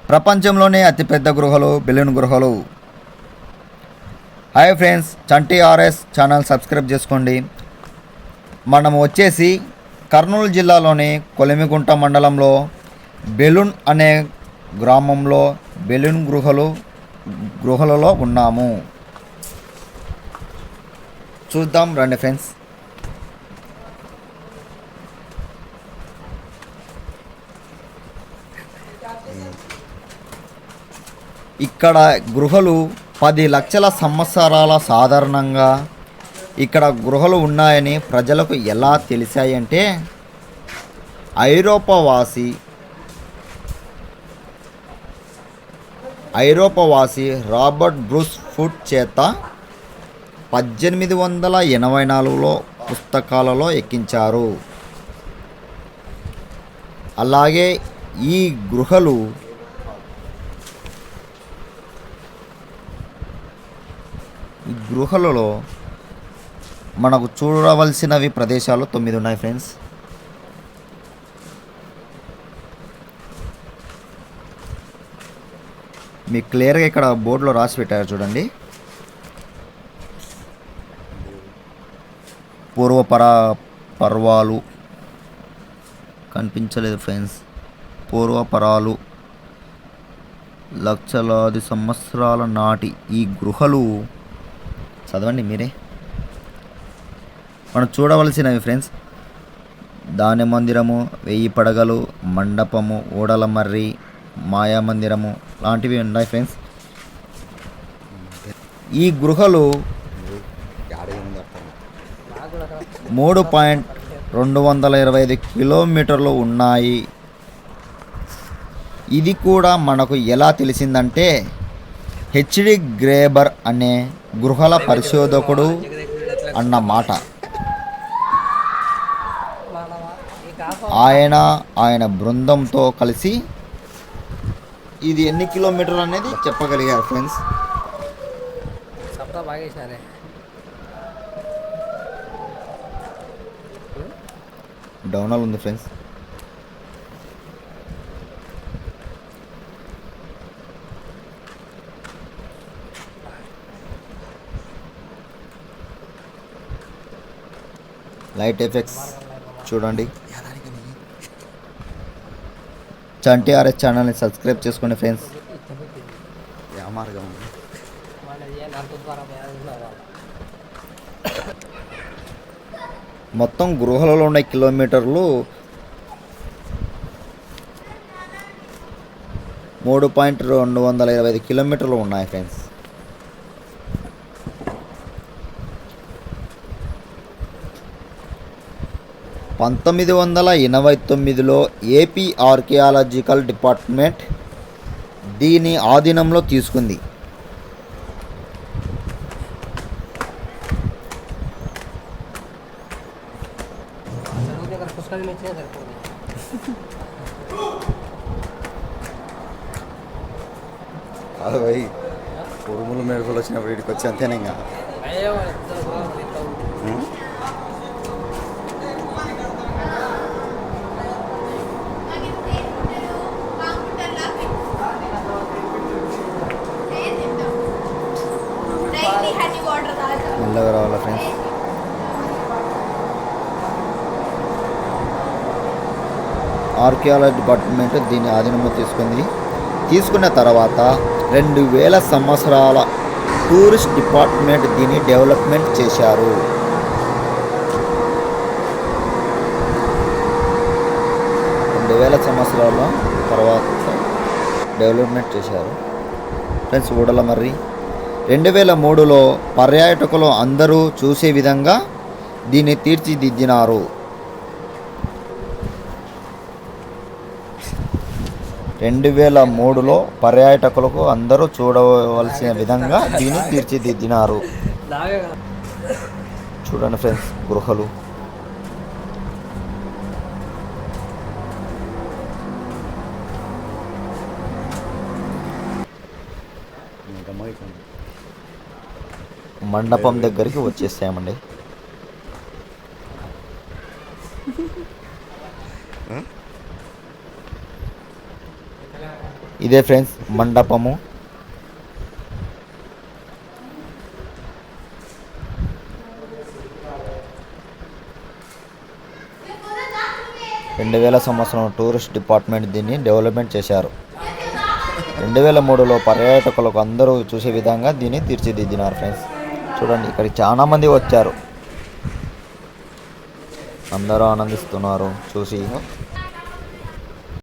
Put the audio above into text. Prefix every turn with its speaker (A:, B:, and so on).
A: ప్రపంచంలోనే అతిపెద్ద గృహలు balloon గృహలు. Hi friends, చంటి RS channel subscribe చేసుకోండి. మనం వచ్చేసి కర్నూలు జిల్లాలోని కొలిమిగుంట మండలంలో బెలూన్ అనే గ్రామంలో బెలూన్ గృహలలో ఉన్నాము. చూద్దాం రండి ఫ్రెండ్స్. ఇక్కడ గృహలు 10 లక్షల సంవత్సరాల సాధారణంగా ఇక్కడ గృహలు ఉన్నాయని ప్రజలకు ఎలా తెలిసాయంటే ఐరోపవాసి రాబర్ట్ బ్రూస్ ఫుట్ చేత 1884లో పుస్తకాలలో ఎక్కించారు. అలాగే ఈ గృహలలో మనకు చూడవలసినవి ప్రదేశాలు 9 ఉన్నాయి ఫ్రెండ్స్. మీకు క్లియర్గా ఇక్కడ బోర్డులో రాసి పెట్టారు చూడండి. పర్వాలు కనిపించలేదు ఫ్రెండ్స్. పూర్వపరాలు లక్షలాది సంవత్సరాల నాటి ఈ గృహలు చదవండి మీరే. మనం చూడవలసినవి ఫ్రెండ్స్: ధాన్య మందిరము, 1000 పడగలు, మండపము, ఓడల మర్రి, మాయా మందిరము లాంటివి ఉన్నాయి ఫ్రెండ్స్. ఈ గృహలు 3.225 కిలోమీటర్లు ఉన్నాయి. ఇది కూడా మనకు ఎలా తెలిసిందంటే హెచ్డి గ్రేబర్ అనే గృహల పరిశోధకుడు అన్నమాట. ఆయన బృందంతో కలిసి ఇది ఎన్ని కిలోమీటర్లు అనేది చెప్పగలిగారు ఫ్రెండ్స్. డౌనల్ ఉంది ఫ్రెండ్స్. లైట్ ఎఫెక్ట్స్ చూడండి. చంటి ఆర్ఎస్ ఛానల్ని సబ్స్క్రైబ్ చేసుకోండి ఫ్రెండ్స్. మొత్తం గృహలలో ఉన్న కిలోమీటర్లు 3.225 కిలోమీటర్లు ఉన్నాయి ఫ్రెండ్స్. పంతొమ్మిది 1989లో ఏపీ ఆర్కియాలజికల్ డిపార్ట్మెంట్ దీని ఆధీనంలో తీసుకుంది. ఉరుములు మెరుపులు వచ్చినప్పుడు వీడికి వచ్చి అంతేనా ఇంకా. మెల్లగా రావాలా ఫ్రెండ్స్. ఆర్కియాలజీ డిపార్ట్మెంట్ దీన్ని ఆధీనంలో తీసుకున్న తర్వాత 2000 సంవత్సరాల టూరిస్ట్ డిపార్ట్మెంట్ దీన్ని డెవలప్మెంట్ చేశారు. సంవత్సరాల తర్వాత డెవలప్మెంట్ చేశారు ఫ్రెండ్స్. ఓడల మర్రి 2003లో పర్యాటకులు అందరూ చూసే విధంగా దీన్ని తీర్చిదిద్దినారు. 2003లో పర్యాటకులకు అందరూ చూడవలసిన విధంగా దీన్ని తీర్చిదిద్దినారు. చూడండి ఫ్రెండ్స్ గృహలు. మండపం దగ్గరికి వచ్చేసామండి. ఇదే ఫ్రెండ్స్ మండపము. సంవత్సరం టూరిస్ట్ డిపార్ట్మెంట్ దీన్ని డెవలప్మెంట్ చేశారు. 2003లో పర్యాటకులకు అందరూ చూసే విధంగా దీన్ని తీర్చిదిద్దినారు ఫ్రెండ్స్. చూడండి ఇక్కడికి చాలా మంది వచ్చారు, అందరూ ఆనందిస్తున్నారు చూసి.